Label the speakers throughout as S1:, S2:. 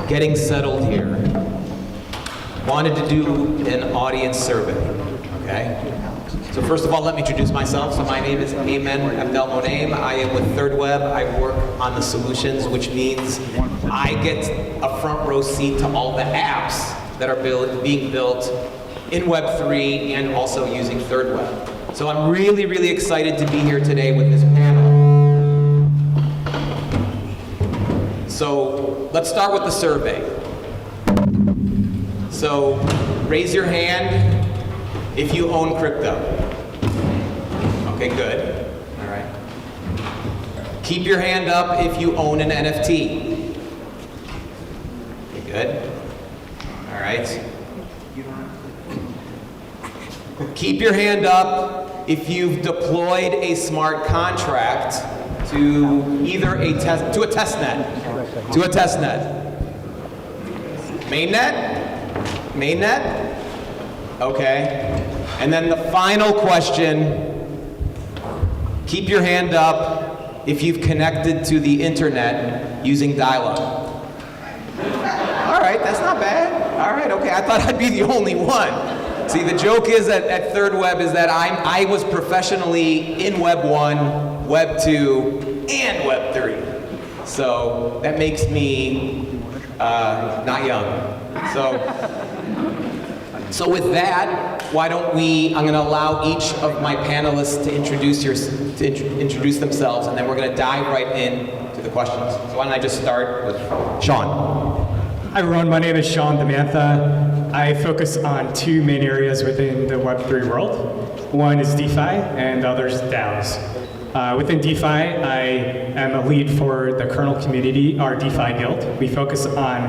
S1: getting settled here, wanted to do an audience survey, okay? So first of all, let me introduce myself. So my name is Eiman Abdelmoneim. I am with Third Web. I work on the solutions, which means I get a front row seat to all the apps that are being built in Web3 and also using Third Web. So I'm really, really excited to be here today with this panel. So let's start with the survey. So raise your hand if you own crypto. Okay, good. All right. Keep your hand up if you own an NFT. Okay, good. All right. Keep your hand up if you've deployed a smart contract to either a testnet. To a testnet. Mainnet? Mainnet? Okay. And then the final question, keep your hand up if you've connected to the internet using dial-up. All right, that's not bad. All right, okay, I thought I'd be the only one. See, the joke is at Third Web is that I was professionally in Web 1, Web 2, and Web 3. So that makes me not young. So with that, why don't I'm going to allow each of my panelists to introduce themselves, and then we're going to dive right in to the questions. So why don't I just start with Shawn?
S2: Hi everyone, my name is Shawn Dimantha. I focus on two main areas within the Web3 world. One is DeFi, and the other is DAOs. Within DeFi, I am a lead for the Kernel community, our DeFi guild. We focus on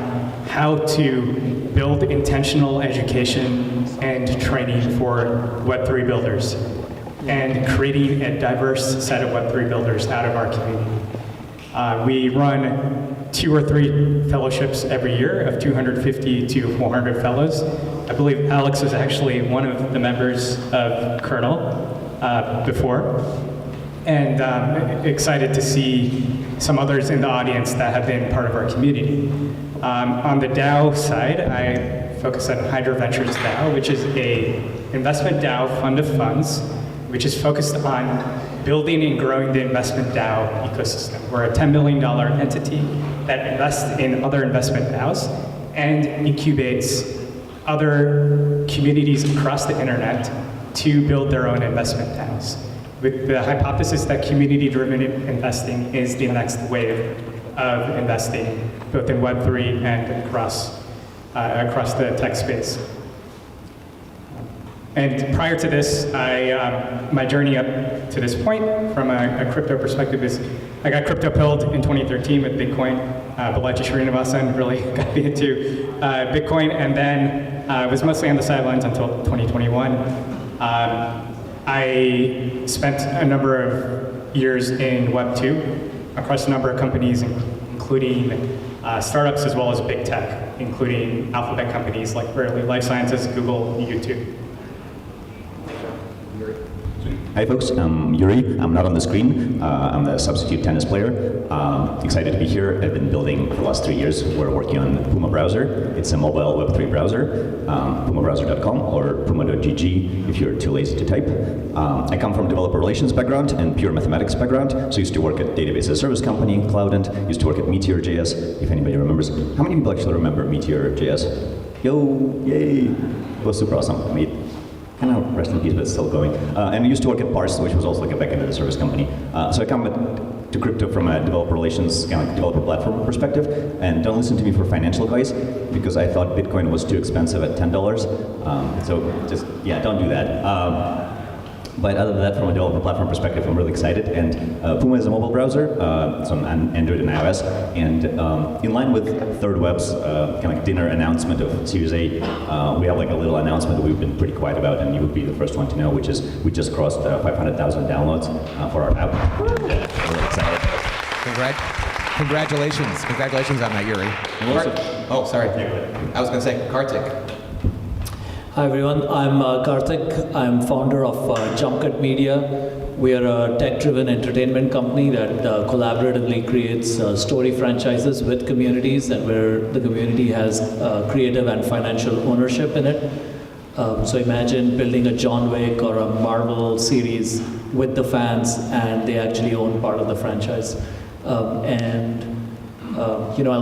S2: how to build intentional education and training for Web3 builders, and creating a diverse set of Web3 builders out of our community. We run 2 or 3 fellowships every year of 250 to 400 fellows. I believe Alex was actually one of the members of Kernel before. And excited to see some others in the audience that have been part of our community. On the DAO side, I focus on Hydra Ventures DAO, which is a investment DAO fund of funds, which is focused on building and growing the investment DAO ecosystem. We're a $10 million entity that invests in other investment DAOs and incubates other communities across the internet to build their own investment DAOs, with the hypothesis that community-driven investing is the next wave of investing, both in Web3 and across the tech space. And prior to this, my journey up to this point from a crypto perspective is, I got crypto pilled in 2013 with Bitcoin. Balaji Srinivasan really got me into Bitcoin, and then was mostly on the sidelines until 2021. I spent a number of years in Web 2 across a number of companies, including startups as well as big tech, including alphabet companies like Verily Life Sciences, Google, YouTube.
S3: Hi folks, I'm Yuri. I'm not on the screen. I'm the substitute tennis player. Excited to be here. I've been building for the last 3 years. We're working on Puma browser. It's a mobile Web3 browser, pumabrowser.com or puma.gg if you're too lazy to type. I come from developer relations background and pure mathematics background. So I used to work at database as a service company, Cloudant. Used to work at Meteor.js, if anybody remembers. How many people actually remember Meteor.js? Yo, yay. It was super awesome. I mean, kind of rest in peace, but it's still going. And I used to work at Parse, which was also like a back-end of the service company. So I come to crypto from a developer relations, kind of like developer platform perspective. And don't listen to me for financial advice, because I thought Bitcoin was too expensive at $10. So just, yeah, don't do that. But other than that, from a developer platform perspective, I'm really excited. And Puma is a mobile browser, so on Android and iOS. And in line with Third Web's kind of like dinner announcement of Series A, we have like a little announcement that we've been pretty quiet about, and you would be the first one to know, which is we just crossed 500,000 downloads for our app. Really excited.
S1: Congratulations. Congratulations on that, Yuri. Oh, sorry. I was going to say, Kartik.
S4: Hi everyone, I'm Kartik. I'm founder of Jumpcut Media. We are a tech-driven entertainment company that collaboratively creates story franchises with communities and where the community has creative and financial ownership in it. So imagine building a John Wick or a Marvel series with the fans and they actually own part of the franchise. I'll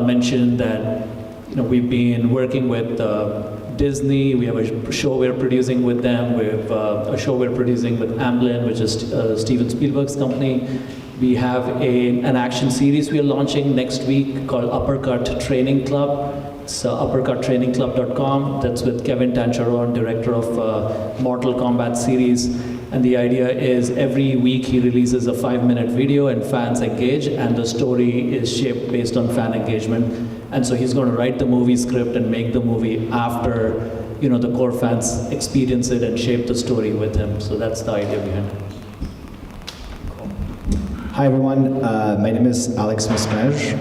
S4: mention that we've been working with Disney. We have a show we're producing with them. We have a show we're producing with Amblin, which is Steven Spielberg's company. We have an action series we are launching next week called Uppercut Training Club. It's uppercuttrainingclub.com. That's with Kevin Tancharoen, director of Mortal Kombat series. And the idea is every week he releases a 5-minute video and fans engage, and the story is shaped based on fan engagement. And so he's going to write the movie script and make the movie after the core fans experience it and shape the story with him. So that's the idea behind it.
S5: Hi everyone, my name is Alex Masmej.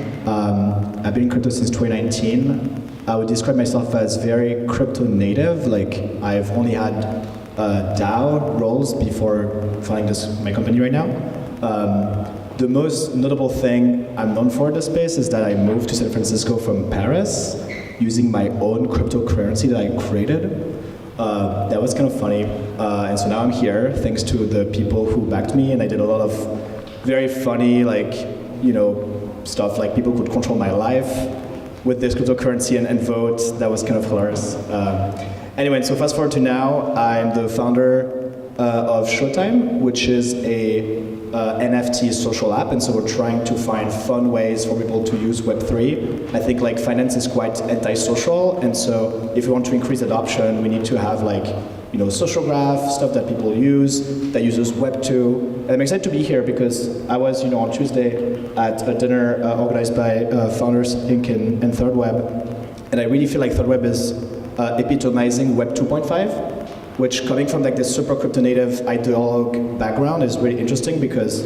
S5: I've been in crypto since 2019. I would describe myself as very crypto native. Like I've only had DAO roles before founding my company right now. The most notable thing I'm known for in this space is that I moved to San Francisco from Paris using my own cryptocurrency that I created. That was kind of funny. And so now I'm here thanks to the people who backed me, and I did a lot of very funny, stuff like people could control my life with this cryptocurrency and vote. That was kind of hilarious. Anyway, so fast forward to now, I'm the founder of Showtime, which is a NFT social app, and so we're trying to find fun ways for people to use Web3. I think finance is quite antisocial, and so if we want to increase adoption, we need to have social graph, stuff that people use, that uses Web2. And I'm excited to be here because I was on Tuesday at a dinner organized by Founders Inc. and Third Web, and I really feel like Third Web is epitomizing Web 2.5. Which, coming from this super crypto native ideologue background, is really interesting because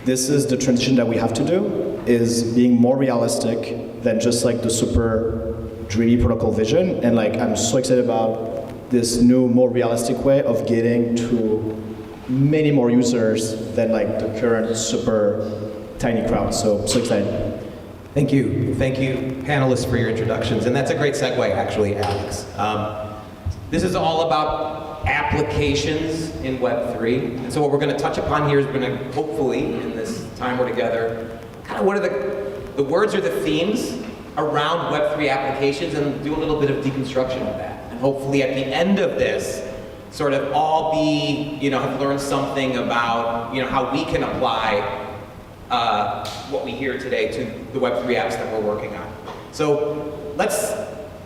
S5: this is the transition that we have to do, is being more realistic than just the super dreamy protocol vision. And I'm so excited about this new, more realistic way of getting to many more users than the current super tiny crowd. So excited.
S1: Thank you, panelists, for your introductions. And that's a great segue, actually, Alex. This is all about applications in Web3. And so what we're going to touch upon here is we're going to, hopefully, in this time we're together, kind of what are the words or the themes around Web3 applications, and do a little bit of deconstruction of that. And hopefully at the end of this, sort of all be, have learned something about, how we can apply what we hear today to the Web3 apps that we're working on. So let's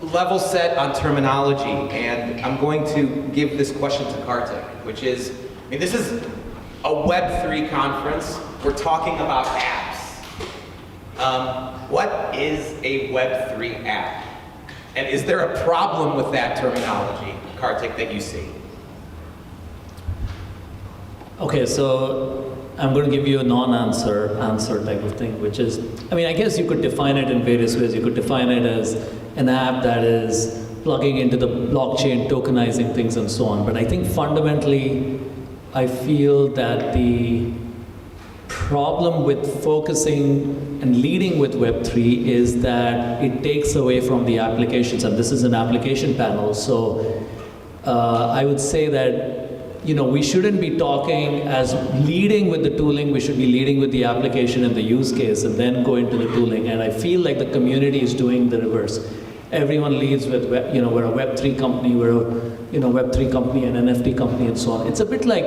S1: level set on terminology, and I'm going to give this question to Kartik, which is, this is a Web3 conference. We're talking about apps. What is a Web3 app? And is there a problem with that terminology, Kartik, that you see?
S4: Okay, so I'm going to give you a non-answer type of thing, which is, I guess you could define it in various ways. You could define it as an app that is plugging into the blockchain, tokenizing things and so on. But I think fundamentally, I feel that the problem with focusing and leading with Web3 is that it takes away from the applications, and this is an application panel. So I would say that we shouldn't be talking as leading with the tooling, we should be leading with the application and the use case and then go into the tooling. And I feel like the community is doing the reverse. Everyone leads with, we're a Web3 company, we're a Web3 company, an NFT company and so on. It's a bit like,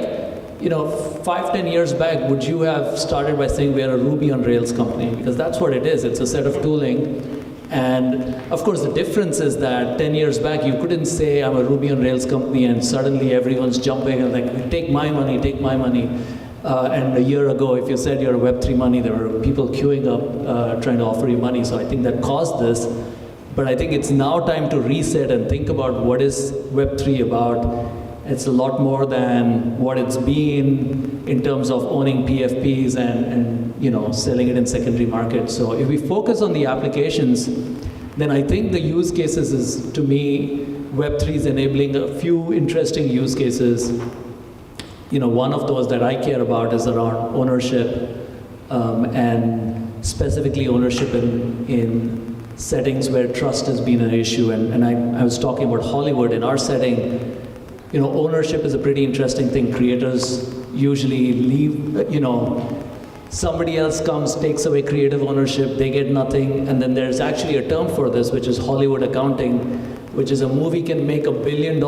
S4: 5-10 years back, would you have started by saying we're a Ruby on Rails company? Because that's what it is, it's a set of tooling. And of course the difference is that 10 years back you couldn't say I'm a Ruby on Rails company and suddenly everyone's jumping and take my money, take my money. And a year ago if you said you're a Web3 money, there were people queuing up trying to offer you money. So I think that caused this. But I think it's now time to reset and think about what is Web3 about. It's a lot more than what it's been in terms of owning PFPs and selling it in secondary markets. So if we focus on the applications, then I think the use cases is, to me, Web3 is enabling a few interesting use cases. One of those that I care about is around ownership, and specifically ownership in settings where trust has been an issue. And I was talking about Hollywood. In our setting, ownership is a pretty interesting thing. Creators usually leave, somebody else comes, takes away creative ownership, they get nothing, and then there's actually a term for this, which is Hollywood accounting, which is a movie can make $1 billion,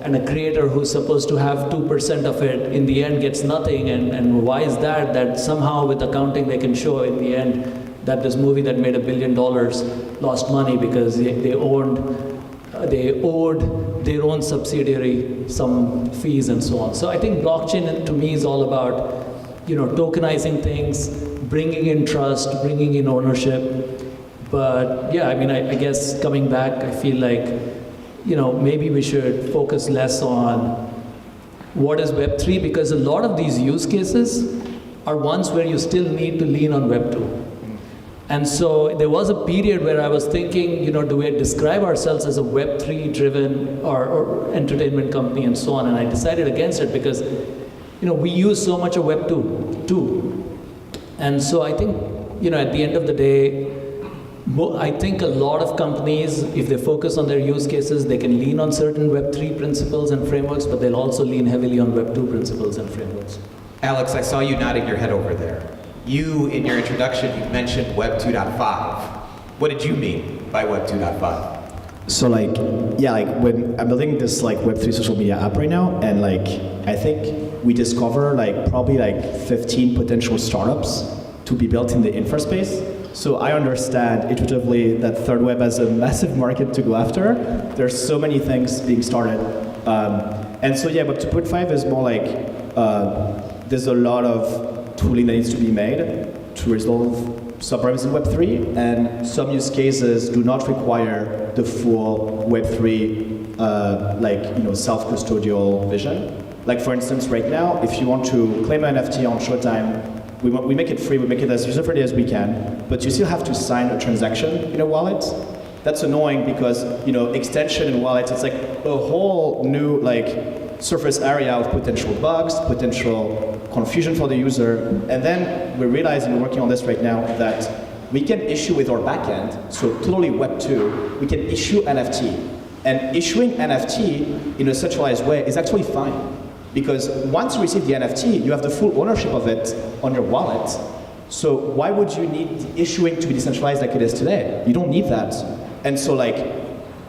S4: and a creator who's supposed to have 2% of it, in the end gets nothing, and why is that? That somehow with accounting they can show in the end that this movie that made $1 billion lost money because they owed their own subsidiary some fees and so on. So I think blockchain to me is all about tokenizing things, bringing in trust, bringing in ownership. But yeah, I guess coming back, I feel like maybe we should focus less on what is Web3, because a lot of these use cases are ones where you still need to lean on Web2. And so there was a period where I was thinking, do we describe ourselves as a Web3 driven or entertainment company and so on, and I decided against it because we use so much of Web2 too. And so I think, at the end of the day, I think a lot of companies, if they focus on their use cases, they can lean on certain Web3 principles and frameworks, but they'll also lean heavily on Web2 principles and frameworks.
S1: Alex, I saw you nodding your head over there. You, in your introduction, you mentioned Web 2.5. What did you mean by Web 2.5?
S5: So when I'm building this Web3 social media app right now, and I think we discover probably 15 potential startups to be built in the infra space. So I understand intuitively that third web has a massive market to go after. There's so many things being started. And so yeah, Web 2.5 is more there's a lot of tooling that needs to be made to resolve subproblems in Web3, and some use cases do not require the full Web3 self-custodial vision. Like for instance, right now, if you want to claim an NFT on Showtime, we make it free, we make it as user-friendly as we can, but you still have to sign a transaction in a wallet. That's annoying because extension in wallets, it's a whole new surface area of potential bugs, potential confusion for the user, and then we're realizing, we're working on this right now, that we can issue with our backend, so totally Web 2, we can issue NFT. And issuing NFT in a centralized way is actually fine, because once you receive the NFT, you have the full ownership of it on your wallet. So why would you need issuing to be decentralized like it is today? You don't need that. And so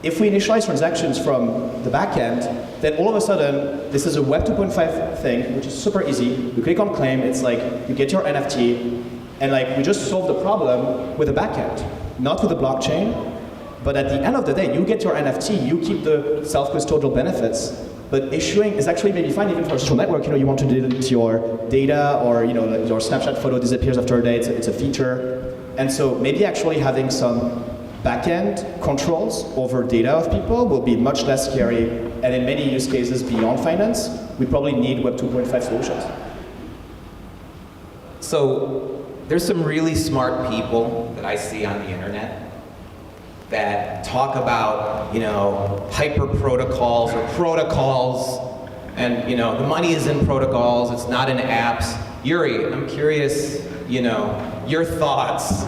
S5: if we initialize transactions from the backend, then all of a sudden, this is a Web 2.5 thing, which is super easy. You click on claim, it's you get your NFT, and we just solve the problem with the backend, not with the blockchain. But at the end of the day, you get your NFT, you keep the self-custodial benefits, but issuing is actually maybe fine even for a social network. You want to delete your data, or your Snapchat photo disappears after a day, it's a feature. And so maybe actually having some back-end controls over data of people will be much less scary, and in many use cases beyond finance, we probably need Web 2.5 solutions.
S1: So there's some really smart people that I see on the internet that talk about, hyper protocols or protocols, and the money is in protocols, it's not in apps. Yuri, I'm curious, your thoughts.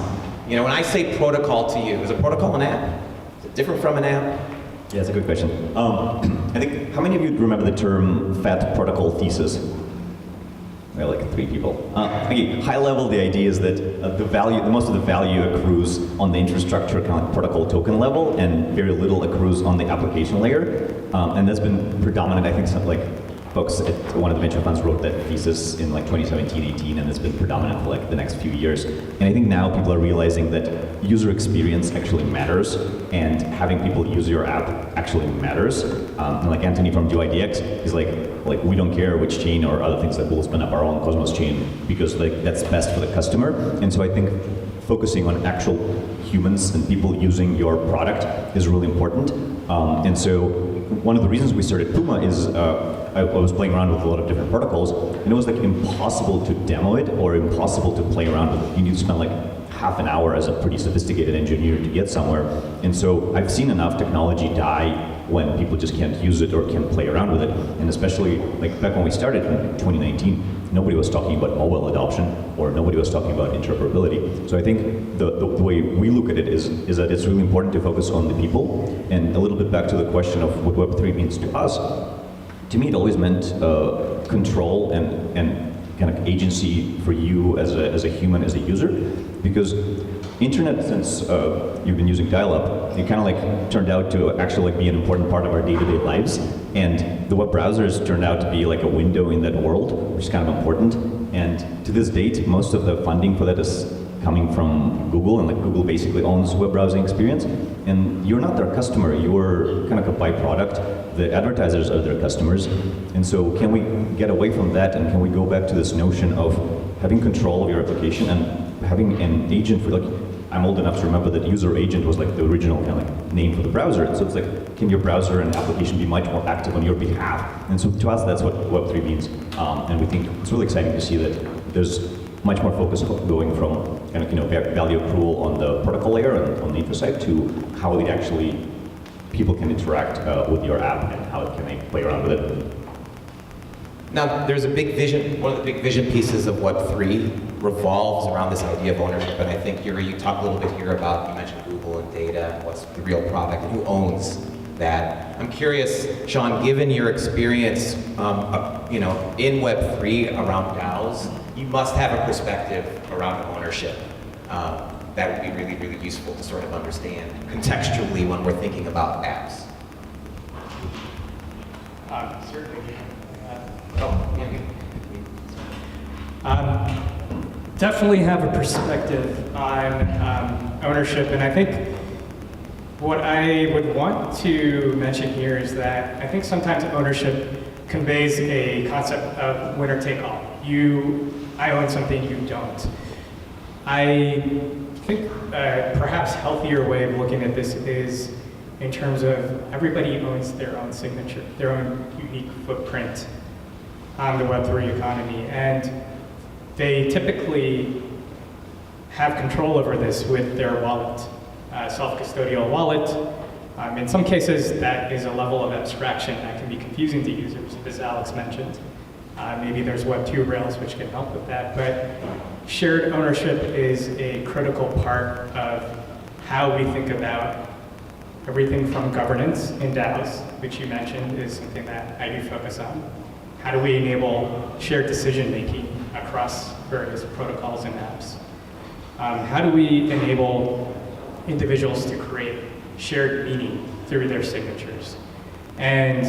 S1: When I say protocol to you, is a protocol an app? Is it different from an app?
S3: Yeah, that's a good question. I think, how many of you remember the term fat protocol thesis? We have 3 people. High level, the idea is that most of the value accrues on the infrastructure kind of protocol token level, and very little accrues on the application layer. And that's been predominant, I think, folks at one of the venture funds wrote that thesis in 2017, 18, and it's been predominant for the next few years. And I think now people are realizing that user experience actually matters, and having people use your app actually matters. And Anthony from DoIDX is we don't care which chain or other things, we'll spin up our own Cosmos chain because that's best for the customer. And so I think focusing on actual humans and people using your product is really important. And so one of the reasons we started Puma is I was playing around with a lot of different protocols, and it was impossible to demo it or impossible to play around with it. You need to spend half an hour as a pretty sophisticated engineer to get somewhere. And so I've seen enough technology die when people just can't use it or can't play around with it. And especially like back when we started in 2019, nobody was talking about mobile adoption or nobody was talking about interoperability. So I think the way we look at it is that it's really important to focus on the people. And a little bit back to the question of what Web3 means to us, to me it always meant control and kind of agency for you as a human, as a user. Because internet, since you've been using dial-up, it kind of like turned out to actually like be an important part of our day-to-day lives. And the web browsers turned out to be like a window in that world, which is kind of important. And to this date, most of the funding for that is coming from Google, and like Google basically owns web browsing experience. And you're not their customer, you're kind of a byproduct. The advertisers are their customers. And so can we get away from that, and can we go back to this notion of having control of your application and having an agent for, like, I'm old enough to remember that user agent was like the original kind of like name for the browser. And so it's like, can your browser and application be much more active on your behalf? And so to us, that's what Web3 means. And we think it's really exciting to see that there's much more focus going from kind of, value accrual on the protocol layer and on the info side to how it actually, people can interact with your app and how can they play around with it.
S1: Now, there's a big vision, one of the big vision pieces of Web3 revolves around this idea of ownership, and I think, Yuri, you talked a little bit here about, you mentioned Google and data, and what's the real product, and who owns that. I'm curious, Shawn, given your experience, in Web3 around DAOs, you must have a perspective around ownership. That would be really, really useful to sort of understand contextually when we're thinking about apps.
S2: Certainly. Definitely have a perspective on ownership, and I think what I would want to mention here is that I think sometimes ownership conveys a concept of winner take all. I own something, you don't. I think perhaps healthier way of looking at this is in terms of everybody owns their own signature, their own unique footprint on the Web3 economy, and they typically have control over this with their wallet, self-custodial wallet. In some cases, that is a level of abstraction that can be confusing to users, as Alex mentioned. Maybe there's Web2 Rails which can help with that, but shared ownership is a critical part of how we think about everything from governance in DAOs, which you mentioned is something that I do focus on. How do we enable shared decision-making across various protocols and apps? How do we enable individuals to create shared meaning through their signatures? And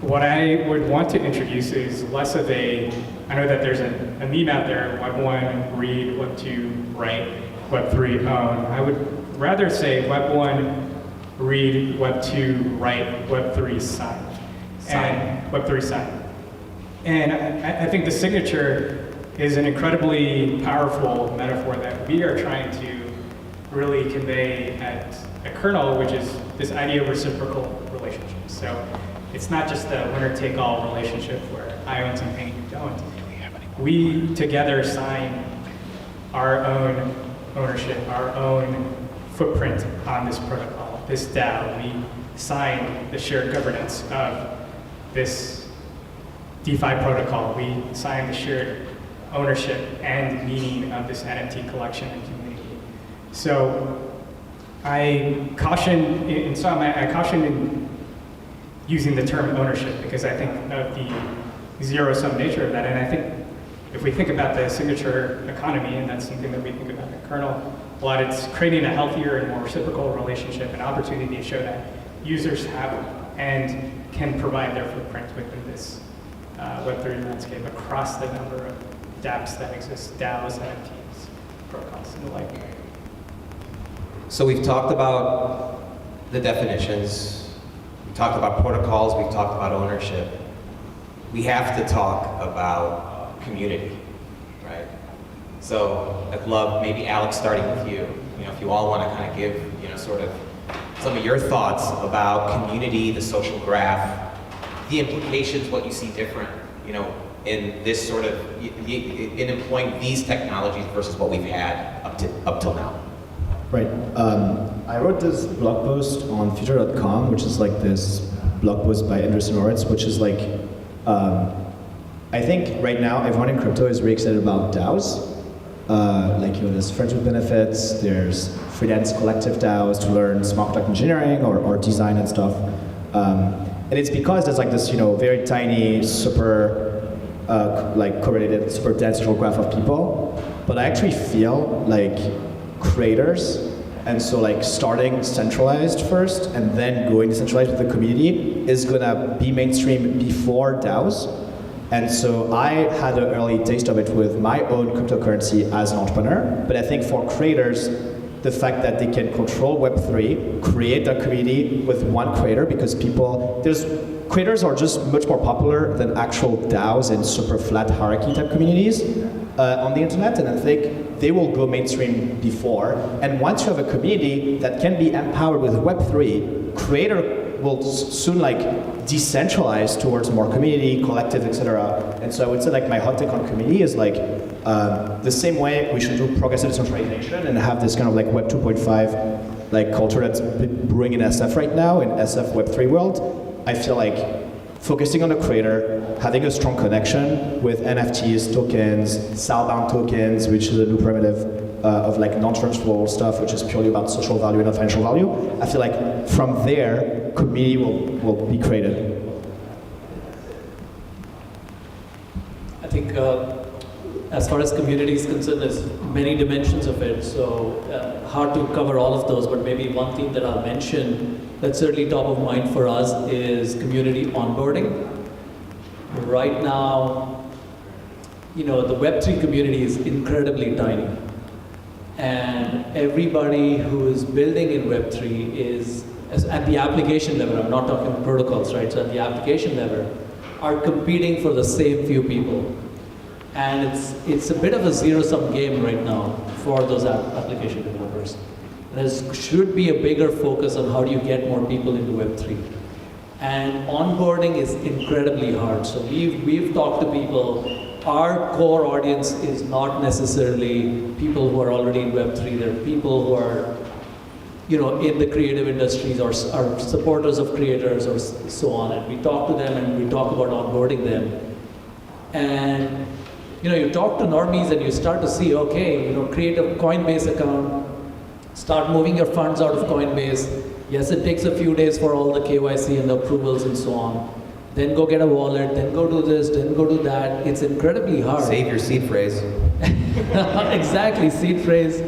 S2: what I would want to introduce is less of I know that there's a meme out there, Web1 read, Web2 write, Web3 own. I would rather say Web1 read, Web2 write, Web3 sign. And Web3 sign. And I think the signature is an incredibly powerful metaphor that we are trying to really convey at Kernel, which is this idea of reciprocal relationships. So it's not just a winner-take-all relationship where I own something and you don't. We together sign our own ownership, our own footprint on this protocol, this DAO. We sign the shared governance of this DeFi protocol. We sign the shared ownership and meaning of this NFT collection and community. So I caution in using the term ownership because I think of the zero-sum nature of that. And I think if we think about the signature economy, and that's something that we think about at Kernel, a lot, it's creating a healthier and more reciprocal relationship, an opportunity to show that users have and can provide their footprint within this Web3 landscape across the number of dApps that exist, DAOs, NFTs, protocols, and the like.
S1: So we've talked about the definitions, we've talked about protocols, we've talked about ownership. We have to talk about community, right? So I'd love, maybe Alex, starting with you, if you all want to kind of give, sort of some of your thoughts about community, the social graph, the implications, what you see different, in this sort of, in employing these technologies versus what we've had up till now.
S5: Right. I wrote this blog post on future.com, which is like this blog post by Anderson Horowitz, which is like, I think right now everyone in crypto is really excited about DAOs. Like, you know, there's friends with benefits, there's freelance collective DAOs to learn smart contract engineering or design and stuff. And it's because there's like this, you know, very tiny, super, like correlated, super dense neural graph of people. But I actually feel like creators, and so like starting centralized first and then going decentralized with the community is gonna be mainstream before DAOs. And so I had an early taste of it with my own cryptocurrency as an entrepreneur. But I think for creators, the fact that they can control Web3, create their community with one creator, because creators are just much more popular than actual DAOs and super flat hierarchy type communities on the internet, and I think they will go mainstream before. And once you have a community that can be empowered with Web3, creator will soon like decentralize towards more community, collective, etc. And so I would say like my hot take on community is like the same way we should do progressive decentralization and have this kind of like Web 2.5 like culture that's brewing in SF right now, in SF Web3 world. I feel like focusing on the creator, having a strong connection with NFTs, tokens, Southbound tokens, which is a new primitive of like non-transferable stuff, which is purely about social value and not financial value. I feel like from there, community will be created.
S4: I think as far as community is concerned, there's many dimensions of it, so hard to cover all of those, but maybe one theme that I'll mention that's certainly top of mind for us is community onboarding. Right now, you know, the Web3 community is incredibly tiny. And everybody who is building in Web3 is, at the application level, I'm not talking protocols, right? So at the application level, are competing for the same few people. And it's a bit of a zero-sum game right now for those application developers. There should be a bigger focus on how do you get more people into Web3. And onboarding is incredibly hard. So we've talked to people. Our core audience is not necessarily people who are already in Web3. They're people who are, you know, in the creative industries or are supporters of creators or so on. And we talk to them and we talk about onboarding them. And, you know, you talk to normies and you start to see, okay, you know, create a Coinbase account, start moving your funds out of Coinbase. Yes, it takes a few days for all the KYC and the approvals and so on. Then go get a wallet, then go do this, then go do that. It's incredibly hard.
S1: Save your seed phrase.
S4: Exactly, seed phrase.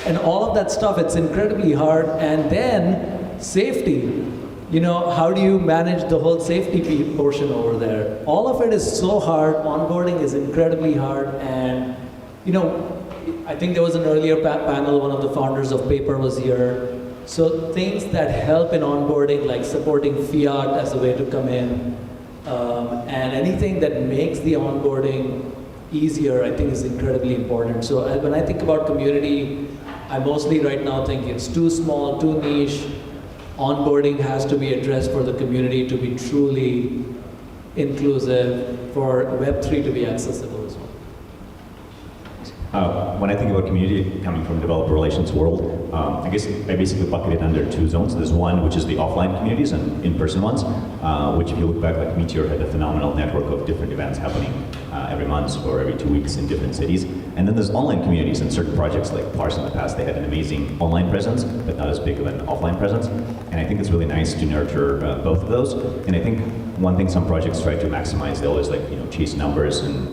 S4: And all of that stuff, it's incredibly hard. And then safety. You know, how do you manage the whole safety portion over there? All of it is so hard. Onboarding is incredibly hard. And, you know, I think there was an earlier panel, one of the founders of Paper was here. So things that help in onboarding, like supporting fiat as a way to come in, and anything that makes the onboarding easier, I think is incredibly important. So when I think about community, I mostly right now think it's too small, too niche. Onboarding has to be addressed for the community to be truly inclusive, for Web3 to be accessible as well.
S3: When I think about community coming from the developer relations world, I guess I basically bucket it under two zones. There's one which is the offline communities and in-person ones, which if you look back, like Meteor had a phenomenal network of different events happening every month or every 2 weeks in different cities. And then there's online communities, and certain projects like Parse in the past, they had an amazing online presence, but not as big of an offline presence. And I think it's really nice to nurture both of those. And I think one thing some projects try to maximize, they always like, you know, chase numbers, and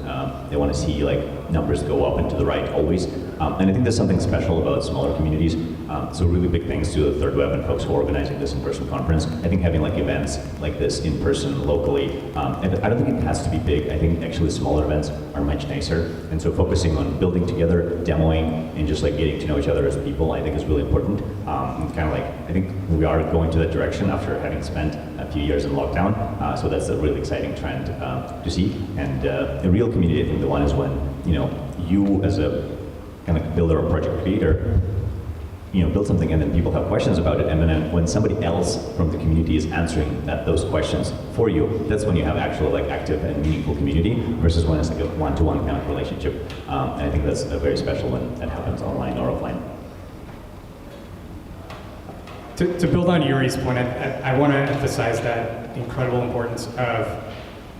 S3: they want to see like numbers go up and to the right always. And I think there's something special about smaller communities. So really big thanks to the Third Web and folks who are organizing this in-person conference. I think having like events like this in person locally, and I don't think it has to be big. I think actually smaller events are much nicer. And so focusing on building together, demoing, and just like getting to know each other as people, I think is really important. And kind of like, I think we are going to that direction after having spent a few years in lockdown. So that's a really exciting trend to see. And the real community, I think the one is when, you know, you as a kind of builder or project creator, you know, build something and then people have questions about it, and then when somebody else from the community is answering those questions for you, that's when you have actual like active and meaningful community versus when it's like a one-to-one kind of relationship. And I think that's a very special when that happens online or offline.
S2: To build on Yuri's point, I want to emphasize that incredible importance of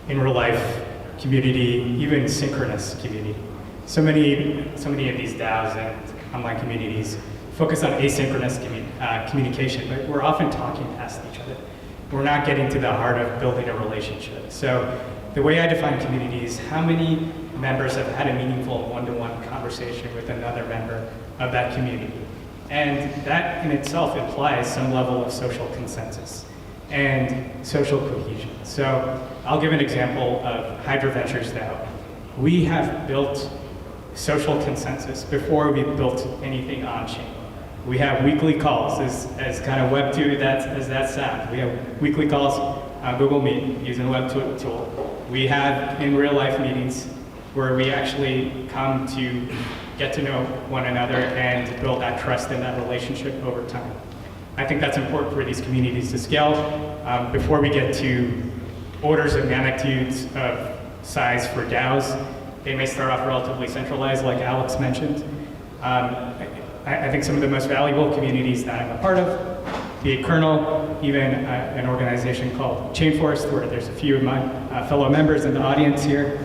S2: in real life community, even synchronous community. So many of these DAOs and online communities focus on asynchronous communication, but we're often talking past each other. We're not getting to the heart of building a relationship. So the way I define community is how many members have had a meaningful one-to-one conversation with another member of that community. And that in itself implies some level of social consensus and social cohesion. So I'll give an example of Hydra Ventures DAO. We have built social consensus before we built anything on-chain. We have weekly calls as kind of Web2, as that sound. We have weekly calls on Google Meet using a Web2 tool. We have in real life meetings where we actually come to get to know one another and build that trust and that relationship over time. I think that's important for these communities to scale. Before we get to orders of magnitudes of size for DAOs, they may start off relatively centralized, like Alex mentioned. I think some of the most valuable communities that I'm a part of, be it Kernel, even an organization called Chainforce, where there's a few of my fellow members in the audience here,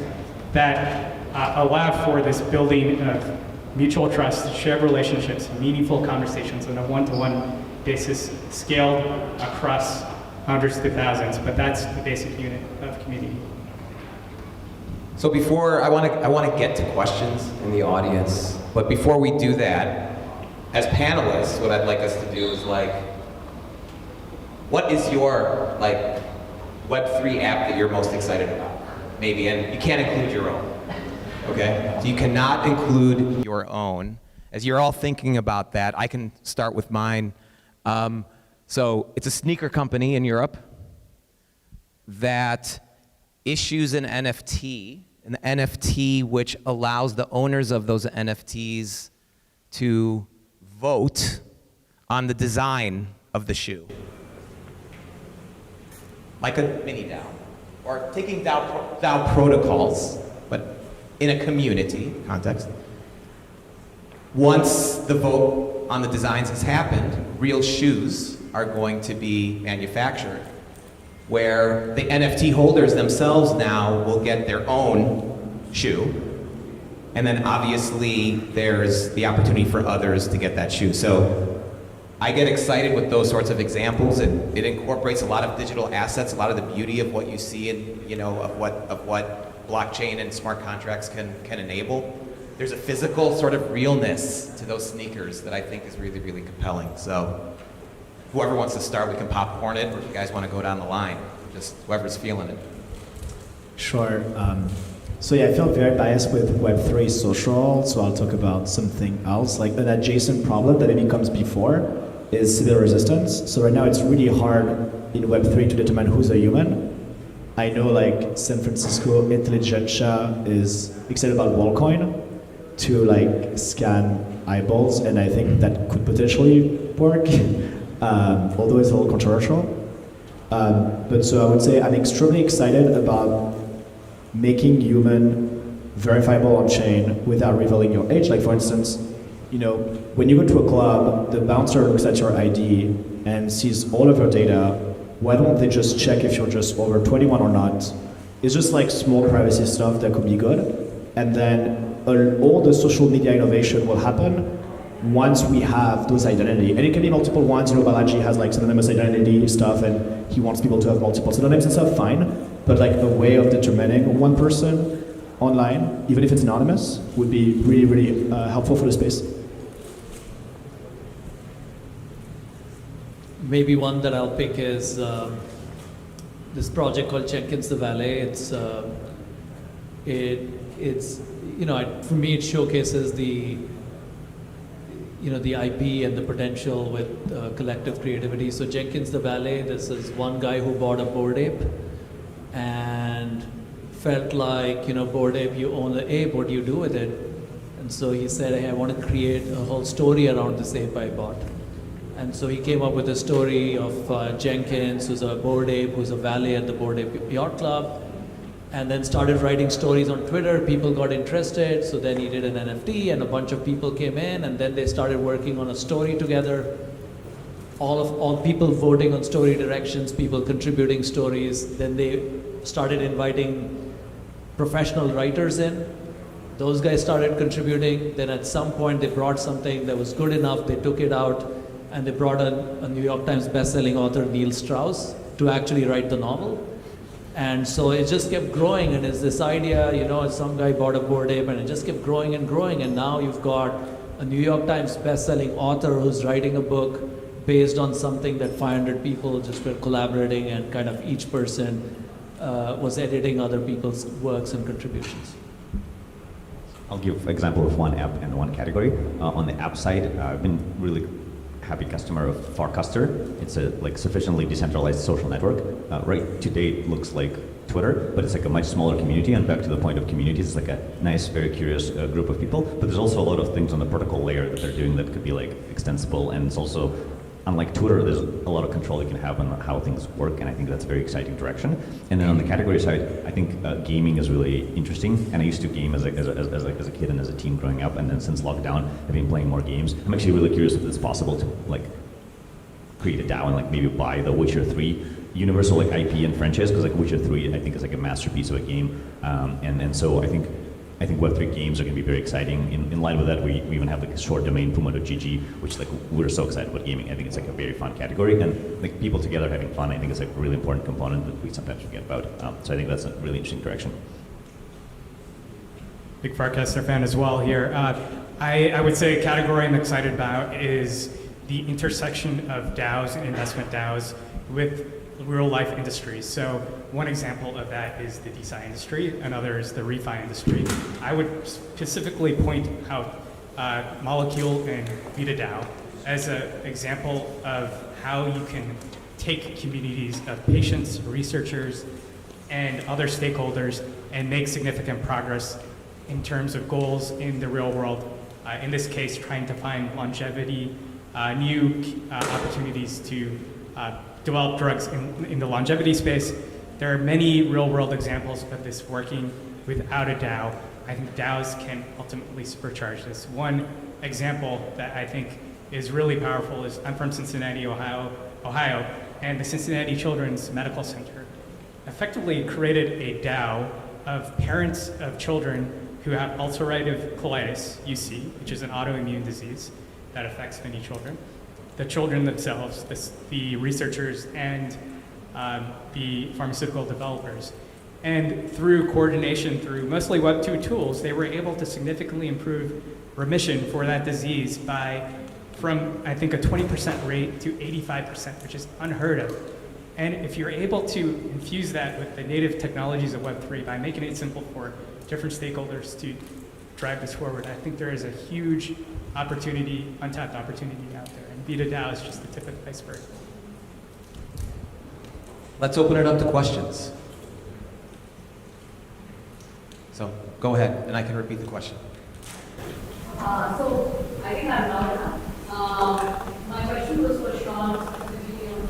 S2: that allow for this building of mutual trust, shared relationships, meaningful conversations on a one-to-one basis, scaled across hundreds to thousands, but that's the basic unit of community.
S1: So before, I want to get to questions in the audience, but before we do that, as panelists, what I'd like us to do is what is your Web3 app that you're most excited about? Maybe, and you can't include your own, okay? So you cannot include your own. As you're all thinking about that, I can start with mine. So it's a sneaker company in Europe that issues an NFT which allows the owners of those NFTs to vote on the design of the shoe. Like a mini DAO, or taking DAO protocols, but in a community context. Once the vote on the designs has happened, real shoes are going to be manufactured, where the NFT holders themselves now will get their own shoe, and then obviously there's the opportunity for others to get that shoe. So I get excited with those sorts of examples. It incorporates a lot of digital assets, a lot of the beauty of what you see in, of what blockchain and smart contracts can enable. There's a physical sort of realness to those sneakers that I think is really, really compelling. So whoever wants to start, we can popcorn it, or if you guys want to go down the line, just whoever's feeling it.
S5: Sure. So yeah, I feel very biased with Web3 social, so I'll talk about something else. Like an adjacent problem that maybe comes before is civil resistance. So right now it's really hard in Web3 to determine who's a human. I know San Francisco Intelligentsia is excited about WorldCoin to scan eyeballs, and I think that could potentially work, although it's a little controversial. But so I would say I'm extremely excited about making human verifiable on chain without revealing your age. Like for instance, when you go to a club, the bouncer looks at your ID and sees all of your data. Why don't they just check if you're just over 21 or not? It's just small privacy stuff that could be good. And then all the social media innovation will happen once we have those identity. And it can be multiple ones. Balaji has synonymous identity stuff, and he wants people to have multiple synonyms and stuff, fine. But a way of determining one person online, even if it's anonymous, would be really, really helpful for the space.
S4: Maybe one that I'll pick is this project called Jenkins the Valet. It's for me it showcases the IP and the potential with collective creativity. So Jenkins the Valet, this is one guy who bought a Bored Ape and felt like, Bored Ape, you own the ape, what do you do with it? And so he said, hey, I want to create a whole story around this ape I bought. And so he came up with a story of Jenkins, who's a Bored Ape, who's a valet at the Bored Ape Yacht Club, and then started writing stories on Twitter. People got interested, so then he did an NFT, and a bunch of people came in, and then they started working on a story together. all people voting on story directions, people contributing stories. Then they started inviting professional writers in. Those guys started contributing. Then at some point they brought something that was good enough. They took it out and they brought a New York Times bestselling author, Neil Strauss, to actually write the novel. And so it just kept growing, and it's this idea, you know, some guy bought a Bored Ape, and it just kept growing and growing, and now you've got a New York Times best-selling author who's writing a book based on something that 500 people just were collaborating, and kind of each person was editing other people's works and contributions.
S3: I'll give an example of one app and one category. On the app side, I've been really happy customer of Farcaster. It's a sufficiently decentralized social network. Right today it looks like Twitter, but it's like a much smaller community, and back to the point of communities, it's like a nice, very curious group of people. But there's also a lot of things on the protocol layer that they're doing that could be like extensible, and it's also, unlike Twitter, there's a lot of control you can have on how things work, and I think that's a very exciting direction. And then on the category side, I think gaming is really interesting, and I used to game as a kid and as a teen growing up, and then since lockdown, I've been playing more games. I'm actually really curious if it's possible to create a DAO and maybe buy the Witcher 3 universal IP and franchise, because Witcher 3 I think is a masterpiece of a game, and so I think Web3 games are going to be very exciting. In line with that, we even have a short domain, Puma.gg, which we're so excited about gaming. I think it's a very fun category, and people together having fun, I think is a really important component that we sometimes forget about. So I think that's a really interesting direction.
S2: Big Farcaster fan as well here. I would say a category I'm excited about is the intersection of DAOs and investment DAOs with real life industries. So one example of that is the DeSci industry, another is the refi industry. I would specifically point out Molecule and VitaDAO as an example of how you can take communities of patients, researchers, and other stakeholders and make significant progress in terms of goals in the real world. In this case, trying to find longevity, new opportunities to develop drugs in the longevity space. There are many real-world examples of this working without a DAO. I think DAOs can ultimately supercharge this. One example that I think is really powerful is, I'm from Cincinnati, Ohio, and the Cincinnati Children's Medical Center effectively created a DAO of parents of children who have ulcerative colitis, UC, which is an autoimmune disease that affects many children. The children themselves, the researchers, and the pharmaceutical developers. And through coordination, through mostly Web2 tools, they were able to significantly improve remission for that disease from I think a 20% rate to 85%, which is unheard of. And if you're able to infuse that with the native technologies of Web3 by making it simple for different stakeholders to drive this forward, I think there is a huge opportunity, untapped opportunity out there. And VitaDAO is just the tip of the iceberg.
S1: Let's open it up to questions. So go ahead, and I can repeat the question.
S6: So I think I'm loud enough. My question was for Shawn, specifically on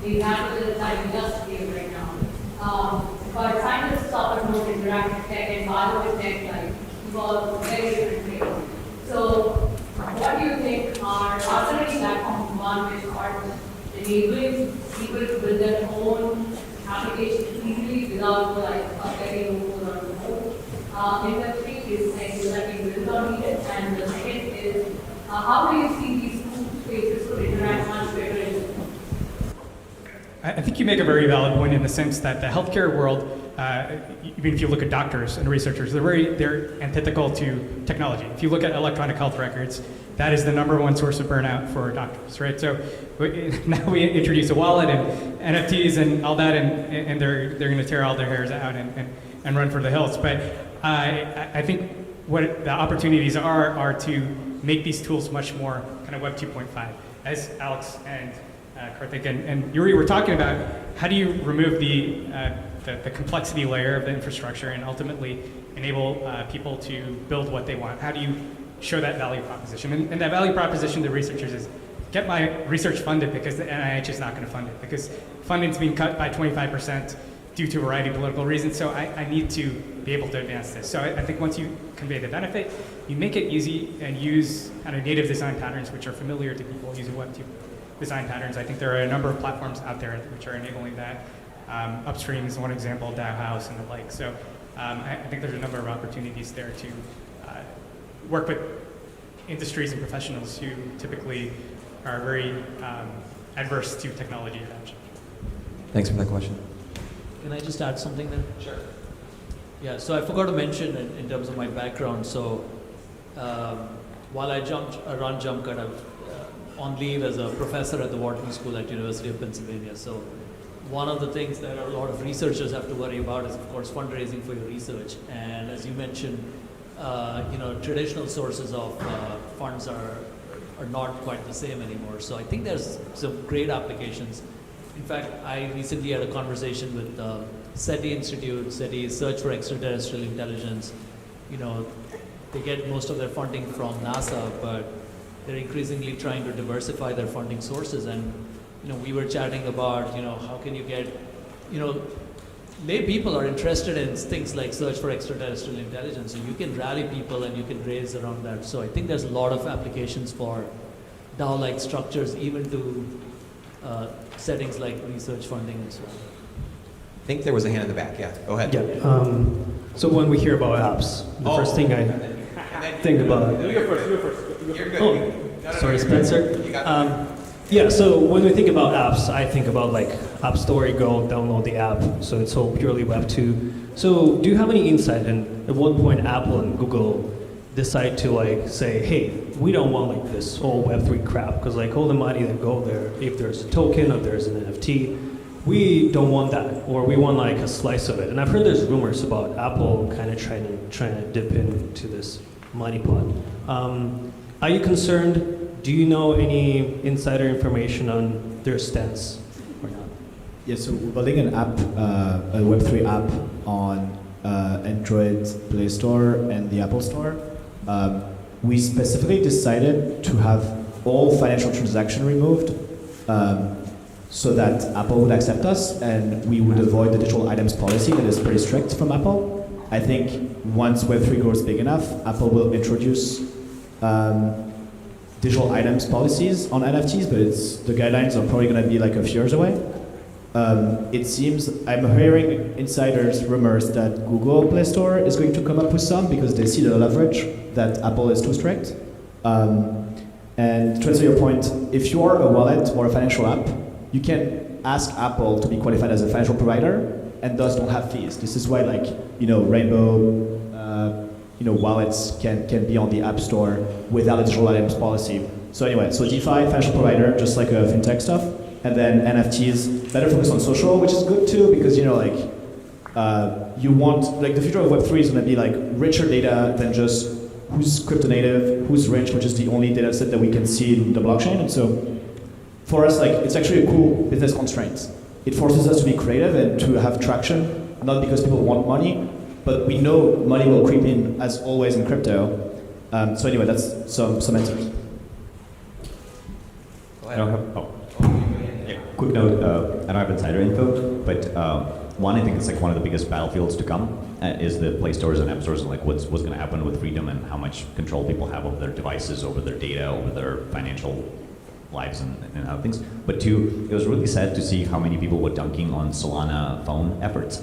S6: the example that you just gave right now. But scientists often both interact with tech and bio with tech, evolve very differently. So what do you think are alternative platforms, one which are enabling people to build their own applications easily without getting over or remote? In Web3 is that we build on it, and the second is how do you see these two spaces could interact much better in?
S2: I think you make a very valid point in the sense that the healthcare world, even if you look at doctors and researchers, they're antithetical to technology. If you look at electronic health records, that is the #1 source of burnout for doctors, right? So now we introduce a wallet and NFTs and all that, and they're going to tear all their hairs out and run for the hills. But I think what the opportunities are to make these tools much more kind of Web 2.5, as Alex and Kartik and Yuri were talking about. How do you remove the complexity layer of the infrastructure and ultimately enable people to build what they want? How do you show that value proposition? And that value proposition to researchers is get my research funded because the NIH is not going to fund it, because funding is being cut by 25% due to a variety of political reasons. So I need to be able to advance this. So I think once you convey the benefit, you make it easy and use kind of native design patterns which are familiar to people using Web2. design patterns. I think there are a number of platforms out there which are enabling that. Upstream is one example, DAO House and the like. So I think there's a number of opportunities there to work with industries and professionals who typically are very adverse to technology adoption.
S7: Thanks for that question.
S4: Can I just add something there?
S1: Sure.
S4: Yeah, so I forgot to mention in terms of my background, so while I run Jump Cut, I'm on leave as a professor at the Wharton School at University of Pennsylvania. So one of the things that a lot of researchers have to worry about is, of course, fundraising for your research. And as you mentioned, traditional sources of funds are not quite the same anymore. So I think there's some great applications. In fact, I recently had a conversation with SETI Institute, SETI Search for Extraterrestrial Intelligence. They get most of their funding from NASA, but they're increasingly trying to diversify their funding sources. And we were chatting about how can you get lay people are interested in things like search for extraterrestrial intelligence, so you can rally people and you can raise around that. So I think there's a lot of applications for DAO-like structures, even to settings like research funding and so on.
S1: I think there was a hand in the back. Yeah, go ahead.
S8: Yeah. So when we hear about apps, the first thing I think about.
S1: You go first. You're good.
S8: Oh, sorry, Spencer.
S1: You got
S8: Yeah. So when we think about apps, I think about like App Store, you go download the app. So it's all purely Web 2. So do you have any insight? And at what point Apple and Google decide to like say, hey, we don't want like this whole Web3 crap, because like all the money that go there, if there's a token or there's an NFT, we don't want that, or we want like a slice of it. And I've heard there's rumors about Apple kind of trying to dip into this money pot. Are you concerned? Do you know any insider information on their stance or not?
S5: Yeah, so we're building an app, a Web3 app on Android Play Store and the Apple Store. We specifically decided to have all financial transaction removed so that Apple would accept us and we would avoid the digital items policy that is pretty strict from Apple. I think once Web3 grows big enough, Apple will introduce digital items policies on NFTs, but the guidelines are probably going to be like a few years away. It seems, I'm hearing insiders rumors that Google Play Store is going to come up with some because they see the leverage that Apple is too strict. And to answer your point, if you are a wallet or a financial app, you can ask Apple to be qualified as a financial provider and thus don't have fees. This is why Rainbow wallets can be on the App Store without a digital items policy. So anyway, so DeFi, financial provider, just like a fintech stuff, and then NFTs, better focus on social, which is good too, because you want, the future of Web3 is going to be richer data than just who's crypto native, who's rich, which is the only data set that we can see in the blockchain. And so for us, it's actually a cool business constraint. It forces us to be creative and to have traction, not because people want money, but we know money will creep in, as always in crypto. So anyway, that's some answers.
S3: I don't have, quick note, I don't have insider info, but one, I think it's one of the biggest battlefields to come is the Play Stores and App Stores, and what's going to happen with freedom and how much control people have over their devices, over their data, over their financial lives and other things. But two, it was really sad to see how many people were dunking on Solana phone efforts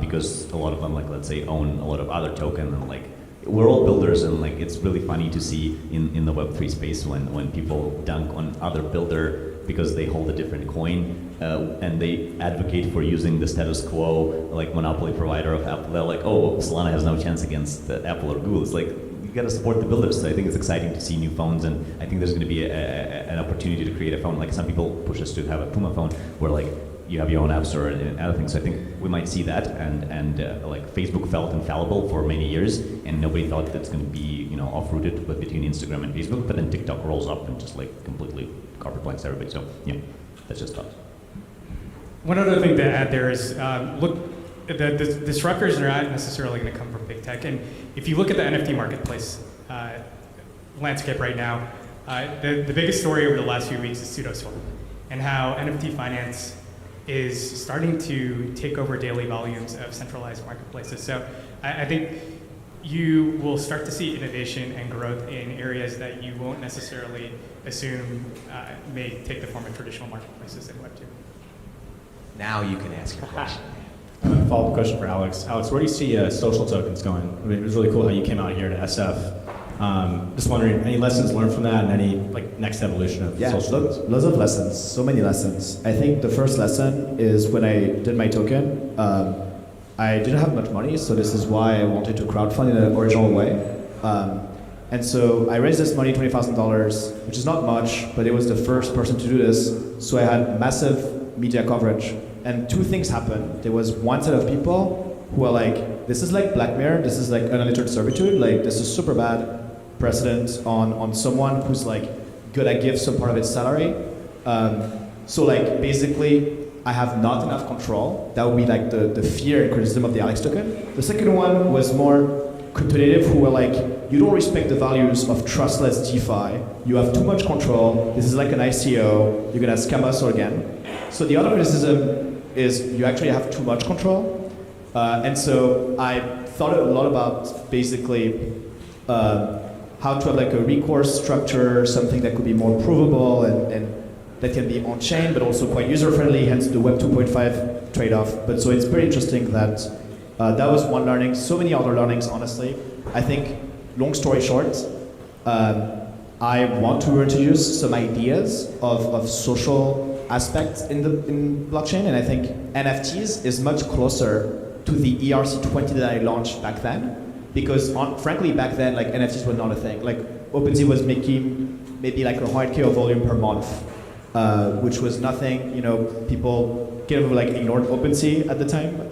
S3: because a lot of them, let's say, own a lot of other token, and we're all builders, and it's really funny to see in the Web3 space when people dunk on other builder because they hold a different coin and they advocate for using the status quo, monopoly provider of Apple. They're like, oh, Solana has no chance against Apple or Google. It's you got to support the builders. So I think it's exciting to see new phones, and I think there's going to be an opportunity to create a phone. Some people push us to have a Puma phone where you have your own app store and other things. So I think we might see that, and Facebook felt infallible for many years, and nobody thought that's going to be off-rooted between Instagram and Facebook. But then TikTok rolls up and just completely carpet blanks everybody. So yeah, that's just thoughts.
S2: One other thing to add there is look, the disruptors are not necessarily going to come from big tech, and if you look at the NFT marketplace landscape right now, the biggest story over the last few weeks is SudoSwap, and how NFT finance is starting to take over daily volumes of centralized marketplaces. So I think you will start to see innovation and growth in areas that you won't necessarily assume may take the form of traditional marketplaces in Web2.
S1: Now you can ask your question.
S9: Follow-up question for Alex. Alex, where do you see social tokens going? I mean, it was really cool how you came out here to SF. Just wondering, any lessons learned from that, and any next evolution of social tokens?
S5: Lots of lessons, so many lessons. I think the first lesson is when I did my token, I didn't have much money, so this is why I wanted to crowdfund in an original way. And so I raised this money, $20,000, which is not much, but it was the first person to do this. So I had massive media coverage. And two things happened. There was one set of people who were like, this is like Black Mirror, this is like unlimited servitude, like this is super bad precedent on someone who's like gonna give some part of its salary. So like basically, I have not enough control. That would be like the fear and criticism of the Alex token. The second one was more crypto native who were like, you don't respect the values of trustless DeFi. You have too much control. This is like an ICO. You're gonna scam us again. So the other criticism is you actually have too much control. And so I thought a lot about basically how to have like a recourse structure, something that could be more provable and that can be on-chain, but also quite user-friendly, hence the Web 2.5 trade-off. But so it's very interesting that that was one learning. So many other learnings, honestly. I think, long story short, I want to introduce some ideas of social aspects in blockchain, and I think NFTs is much closer to the ERC20 that I launched back then, because frankly back then like NFTs were not a thing. Like OpenSea was making maybe like 100K of volume per month, which was nothing. You know, people kind of like ignored OpenSea at the time.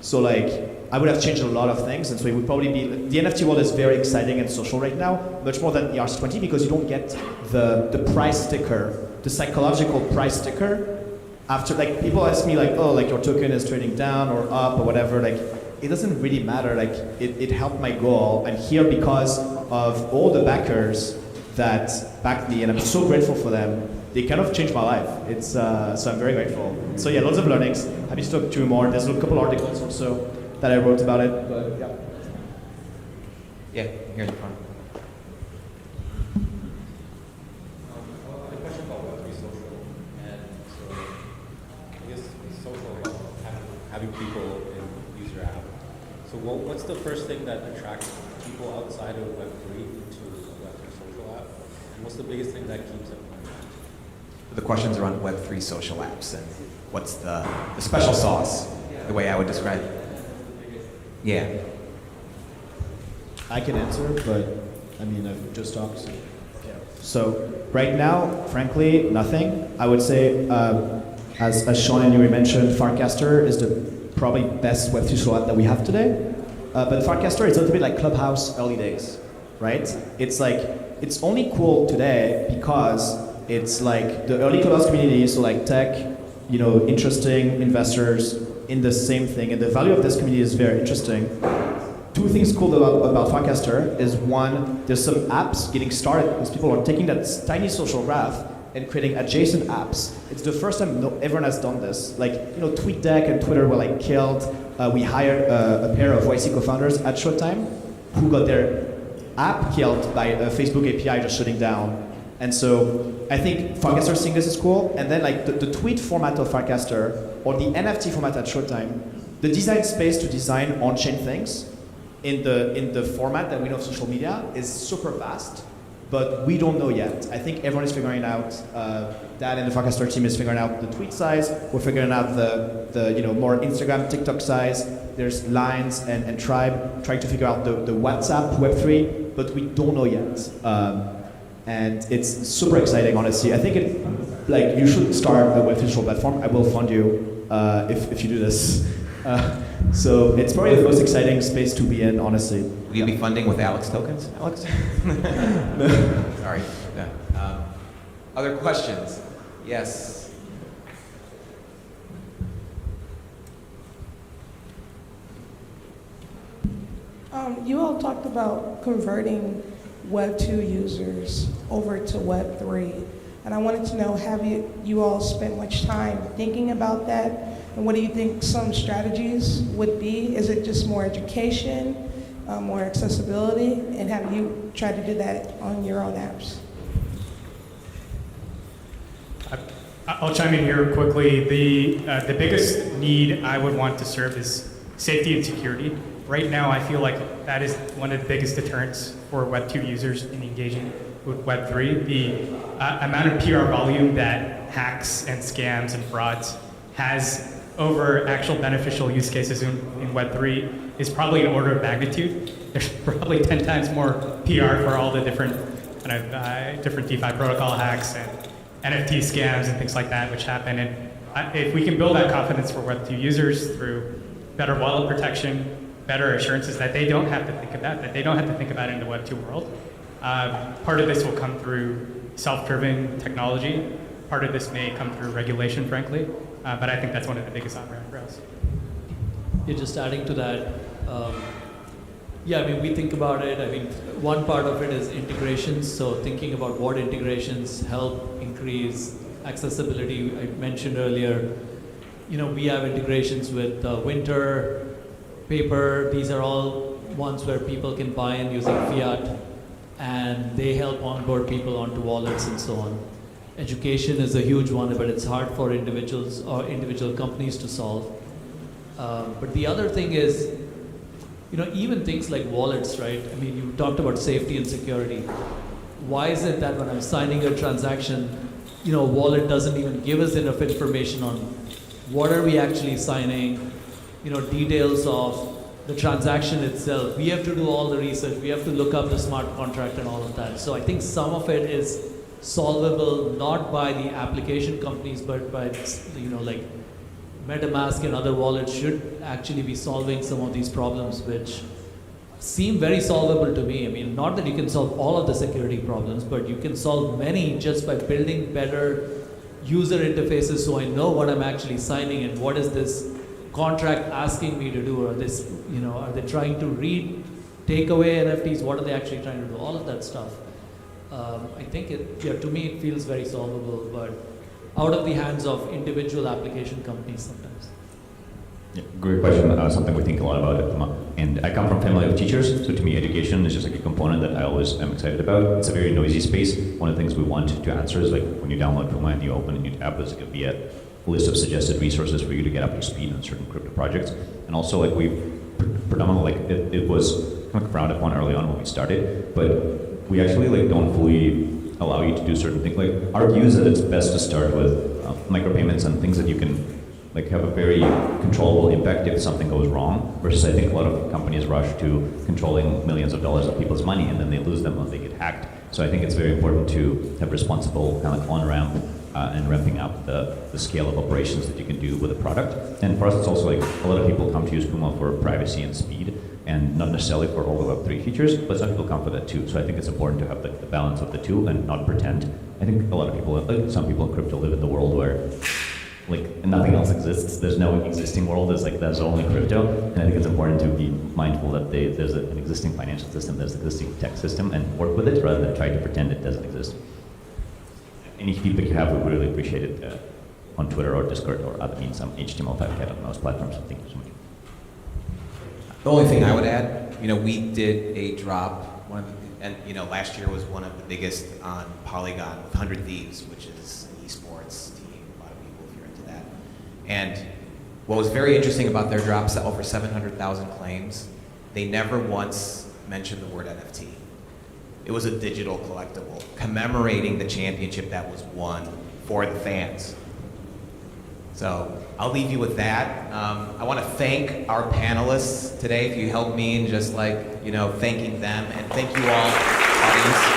S5: So like I would have changed a lot of things, and so it would probably be, the NFT world is very exciting and social right now, much more than ERC20, because you don't get the price sticker, the psychological price sticker. After, like, people ask me like, oh, like your token is trading down or up or whatever, like, it doesn't really matter, like, it helped my goal. I'm here because of all the backers that backed me, and I'm so grateful for them. They kind of changed my life. It's, so I'm very grateful. So yeah, lots of learnings. Happy to talk to you more. There's a couple articles also that I wrote about it, but yeah.
S1: Yeah, here in the front.
S10: A question about Web3 social, and so I guess it's social about having people use your app. So what's the first thing that attracts people outside of Web3 into a Web3 social app? And what's the biggest thing that keeps them coming back?
S1: The questions are on Web3 social apps and what's the special sauce, the way I would describe it. Yeah.
S5: I can answer, but I mean, I've just talked. So right now, frankly, nothing. I would say, as Shawn and Yuri mentioned, Farcaster is the probably best Web3 social app that we have today. But Farcaster is a little bit like Clubhouse early days, right? It's like, it's only cool today because it's like the early Clubhouse community, so like tech, you know, interesting investors in the same thing, and the value of this community is very interesting. Two things cool about Farcaster is one, there's some apps getting started because people are taking that tiny social graph and creating adjacent apps. It's the first time everyone has done this. Like, you know, TweetDeck and Twitter were like killed. We hired a pair of YC co-founders at Showtime who got their app killed by a Facebook API just shutting down. And so I think Farcaster seeing this is cool. And then like the tweet format of Farcaster or the NFT format at Showtime, the design space to design on-chain things in the format that we know of social media is super vast, but we don't know yet. I think everyone is figuring out, that and the Farcaster team is figuring out the tweet size, we're figuring out the you know, more Instagram, TikTok size, there's Lines and Tribe, trying to figure out the WhatsApp Web3, but we don't know yet. And it's super exciting, honestly. I think you should start a Web3 social platform. I will fund you if you do this. So it's probably the most exciting space to be in, honestly.
S1: Will you be funding with Alex tokens, Alex? Sorry. Yeah. Other questions? Yes.
S11: You all talked about converting Web 2 users over to Web 3. And I wanted to know, have you all spent much time thinking about that? And what do you think some strategies would be? Is it just more education? more accessibility? And have you tried to do that on your own apps?
S2: I'll chime in here quickly. The biggest need I would want to serve is safety and security. Right now, I feel like that is one of the biggest deterrents for Web2 users in engaging with Web3. The amount of PR volume that hacks and scams and frauds has over actual beneficial use cases in Web3 is probably an order of magnitude. There's probably 10 times more PR for all the different different DeFi protocol hacks and NFT scams and things like that which happen. And if we can build that confidence for Web2 users through better wallet protection, better assurances that they don't have to think about, that they don't have to think about it in the Web2 world. Part of this will come through self-driven technology. Part of this may come through regulation, frankly. But I think that's one of the biggest on-ramp for us.
S4: Yeah, just adding to that, yeah, I mean, we think about it. I mean, one part of it is integrations. So thinking about what integrations help increase accessibility. I mentioned earlier, you know, we have integrations with Winter, Paper. These are all ones where people can buy in using fiat, and they help onboard people onto wallets and so on. Education is a huge one, but it's hard for individuals or individual companies to solve. But the other thing is, you know, even things like wallets, right? I mean, you talked about safety and security. Why is it that when I'm signing a transaction, you know, wallet doesn't even give us enough information on what are we actually signing, you know, details of the transaction itself. We have to do all the research. We have to look up the smart contract and all of that. So I think some of it is solvable not by the application companies, but by, you know, like MetaMask and other wallets should actually be solving some of these problems, which seem very solvable to me. I mean, not that you can solve all of the security problems, but you can solve many just by building better user interfaces so I know what I'm actually signing and what is this contract asking me to do, or this, you know, are they trying to take away NFTs? What are they actually trying to do? All of that stuff. I think to me it feels very solvable, but out of the hands of individual application companies sometimes.
S3: Yeah, great question. Something we think a lot about. And I come from a family of teachers, so to me education is just like a component that I always am excited about. It's a very noisy space. One of the things we want to answer is like when you download Puma and you open a new tab, there's going to be a list of suggested resources for you to get up to speed on certain crypto projects. And also like we predominantly, like it was kind of frowned upon early on when we started, but we actually like don't fully allow you to do certain things. Like our view is that it's best to start with micropayments and things that you can like have a very controllable impact if something goes wrong, versus I think a lot of companies rush to controlling millions of dollars of people's money and then they lose them when they get hacked. So I think it's very important to have responsible kind of like on-ramp and ramping up the scale of operations that you can do with a product. And for us, it's also like a lot of people come to use Puma for privacy and speed, and not necessarily for all the Web3 features, but some people come for that too. So I think it's important to have the balance of the two and not pretend. I think a lot of people, like some people in crypto live in the world where like nothing else exists. There's no existing world. There's only crypto. And I think it's important to be mindful that there's an existing financial system, there's an existing tech system, and work with it rather than try to pretend it doesn't exist. Any feedback you have, we would really appreciate it on Twitter or Discord or other means. I'm HTML5Cat on most platforms. Thank you so much.
S1: The only thing I would add, you know, we did a drop, and you know, last year was one of the biggest on Polygon with 100 Thieves, which is an esports team, a lot of people if you're into that. And what was very interesting about their drops, over 700,000 claims, they never once mentioned the word NFT. It was a digital collectible commemorating the championship that was won for the fans. So I'll leave you with that. I want to thank our panelists today. If you help me in just like, you know, thanking them, and thank you all, audience.